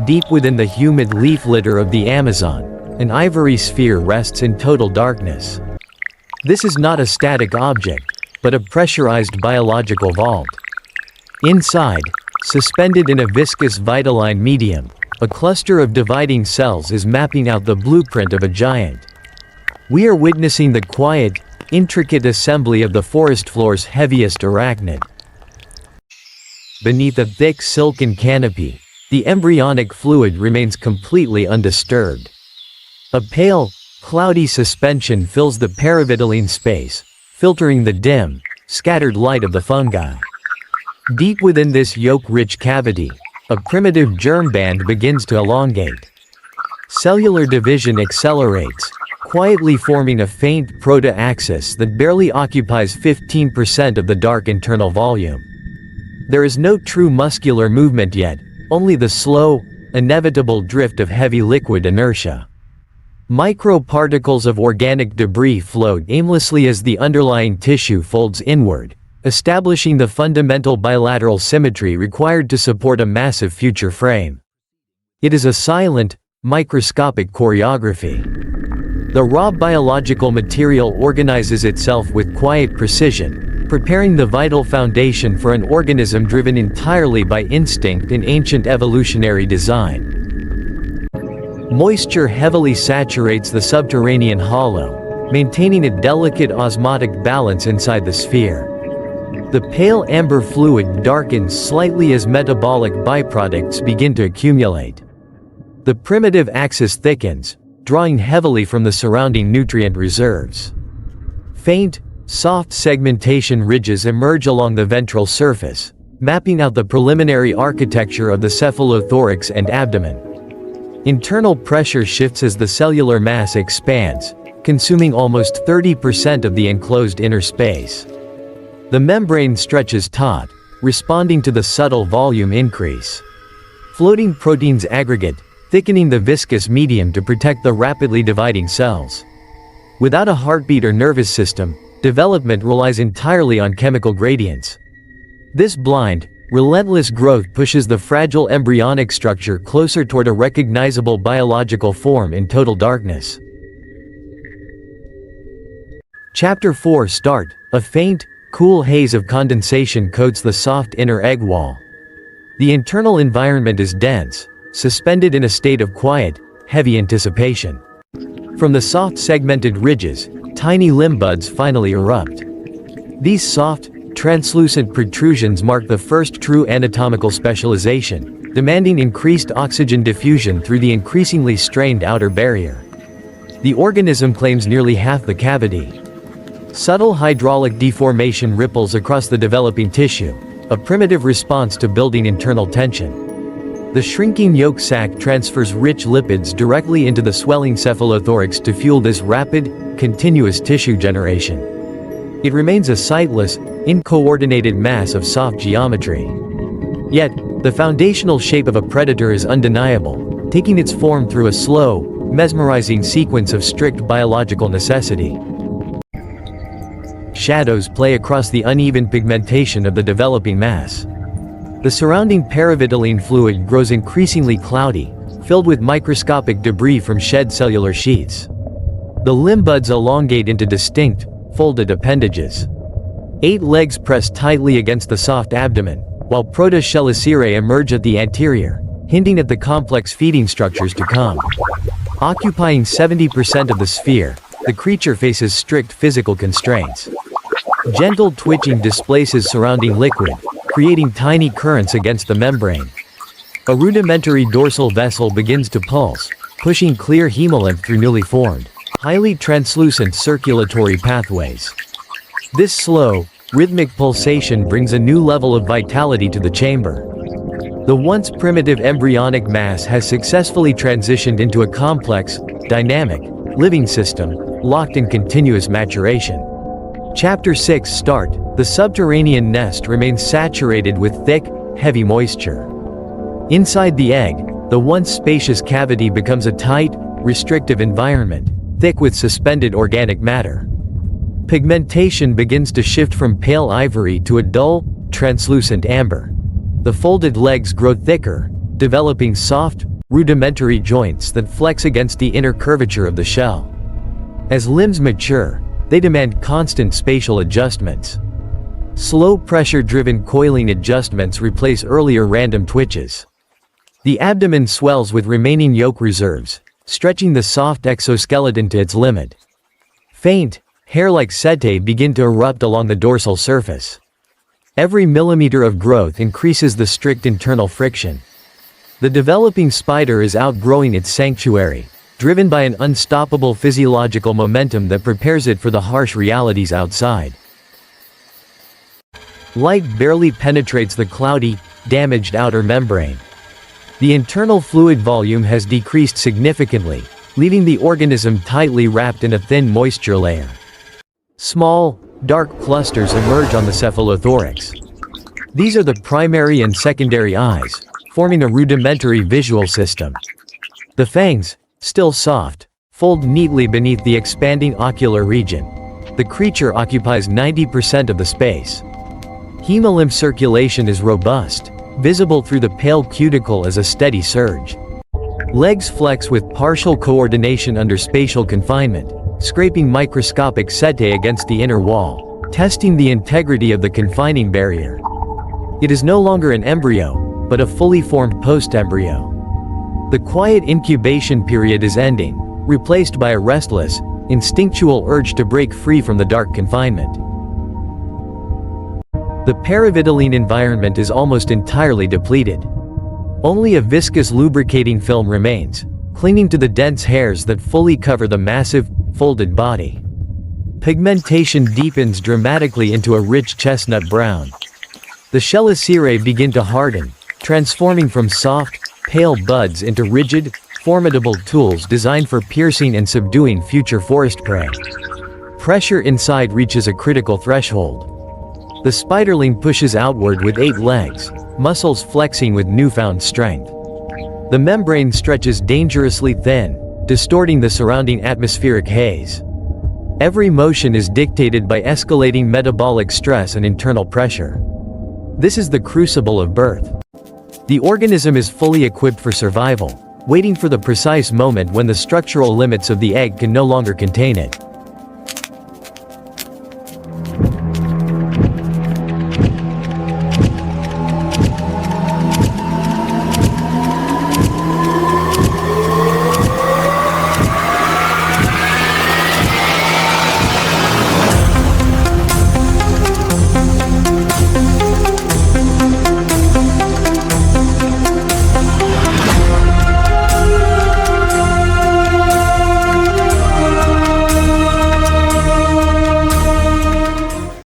Deep within the humid leaf litter of the Amazon, an ivory sphere rests in total darkness. This is not a static object, but a pressurized biological vault. Inside, suspended in a viscous vitelline medium, a cluster of dividing cells is mapping out the blueprint of a giant. We are witnessing the quiet, intricate assembly of the forest floor's heaviest arachnid. Beneath a thick silken canopy, the embryonic fluid remains completely undisturbed. A pale, cloudy suspension fills the paravitelline space, filtering the dim, scattered light of the fungi. Deep within this yolk-rich cavity, a primitive germ band begins to elongate. Cellular division accelerates, quietly forming a faint proto-axis that barely occupies 15% of the dark internal volume. There is no true muscular movement yet, only the slow, inevitable drift of heavy liquid inertia. Microparticles of organic debris float aimlessly as the underlying tissue folds inward, establishing the fundamental bilateral symmetry required to support a massive future frame. It is a silent, microscopic choreography. The raw biological material organizes itself with quiet precision, preparing the vital foundation for an organism driven entirely by instinct and ancient evolutionary design. Moisture heavily saturates the subterranean hollow, maintaining a delicate osmotic balance inside the sphere. The pale amber fluid darkens slightly as metabolic byproducts begin to accumulate. The primitive axis thickens, drawing heavily from the surrounding nutrient reserves. Faint, soft segmentation ridges emerge along the ventral surface, mapping out the preliminary architecture of the cephalothorax and abdomen. Internal pressure shifts as the cellular mass expands, consuming almost 30% of the enclosed inner space. The membrane stretches taut, responding to the subtle volume increase. Floating proteins aggregate, thickening the viscous medium to protect the rapidly dividing cells. Without a heartbeat or nervous system, development relies entirely on chemical gradients. This blind, relentless growth pushes the fragile embryonic structure closer toward a recognizable biological form in total darkness. Chapter 4 Start. A faint, cool haze of condensation coats the soft inner egg wall. The internal environment is dense, suspended in a state of quiet, heavy anticipation. From the soft segmented ridges, tiny limb buds finally erupt. These soft, translucent protrusions mark the first true anatomical specialization, demanding increased oxygen diffusion through the increasingly strained outer barrier. The organism claims nearly half the cavity. Subtle hydraulic deformation ripples across the developing tissue, a primitive response to building internal tension. The shrinking yolk sac transfers rich lipids directly into the swelling cephalothorax to fuel this rapid, continuous tissue generation. It remains a sightless, uncoordinated mass of soft geometry. Yet, the foundational shape of a predator is undeniable, taking its form through a slow, mesmerizing sequence of strict biological necessity. Shadows play across the uneven pigmentation of the developing mass. The surrounding paravitelline fluid grows increasingly cloudy, filled with microscopic debris from shed cellular sheaths. The limb buds elongate into distinct, folded appendages. 8 legs press tightly against the soft abdomen, while proto-chelicerae emerge at the anterior, hinting at the complex feeding structures to come. Occupying 70% of the sphere, the creature faces strict physical constraints. Gentle twitching displaces surrounding liquid, creating tiny currents against the membrane. A rudimentary dorsal vessel begins to pulse, pushing clear hemolymph through newly formed, highly translucent circulatory pathways. This slow, rhythmic pulsation brings a new level of vitality to the chamber. The once primitive embryonic mass has successfully transitioned into a complex, dynamic, living system, locked in continuous maturation. Chapter 6 Start. The subterranean nest remains saturated with thick, heavy moisture. Inside the egg, the once spacious cavity becomes a tight, restrictive environment, thick with suspended organic matter. Pigmentation begins to shift from pale ivory to a dull, translucent amber. The folded legs grow thicker, developing soft, rudimentary joints that flex against the inner curvature of the shell. As limbs mature, they demand constant spatial adjustments. Slow pressure-driven coiling adjustments replace earlier random twitches. The abdomen swells with remaining yolk reserves, stretching the soft exoskeleton to its limit. Faint, hair-like setae begin to erupt along the dorsal surface. Every millimeter of growth increases the strict internal friction. The developing spider is outgrowing its sanctuary, driven by an unstoppable physiological momentum that prepares it for the harsh realities outside. Light barely penetrates the cloudy, damaged outer membrane. The internal fluid volume has decreased significantly, leaving the organism tightly wrapped in a thin moisture layer. Small, dark clusters emerge on the cephalothorax. These are the primary and secondary eyes, forming a rudimentary visual system. The fangs, still soft, fold neatly beneath the expanding ocular region. The creature occupies 90% of the space. Hemolymph circulation is robust, visible through the pale cuticle as a steady surge. Legs flex with partial coordination under spatial confinement, scraping microscopic setae against the inner wall, testing the integrity of the confining barrier. It is no longer an embryo, but a fully formed post-embryo. The quiet incubation period is ending, replaced by a restless, instinctual urge to break free from the dark confinement. The paravitelline environment is almost entirely depleted. Only a viscous lubricating film remains, clinging to the dense hairs that fully cover the massive, folded body. Pigmentation deepens dramatically into a rich chestnut brown. The chelicerae begin to harden, transforming from soft, pale buds into rigid, formidable tools designed for piercing and subduing future forest prey. Pressure inside reaches a critical threshold. The spiderling pushes outward with 8 legs, muscles flexing with newfound strength. The membrane stretches dangerously thin, distorting the surrounding atmospheric haze. Every motion is dictated by escalating metabolic stress and internal pressure. This is the crucible of birth. The organism is fully equipped for survival, waiting for the precise moment when the structural limits of the egg can no longer contain it.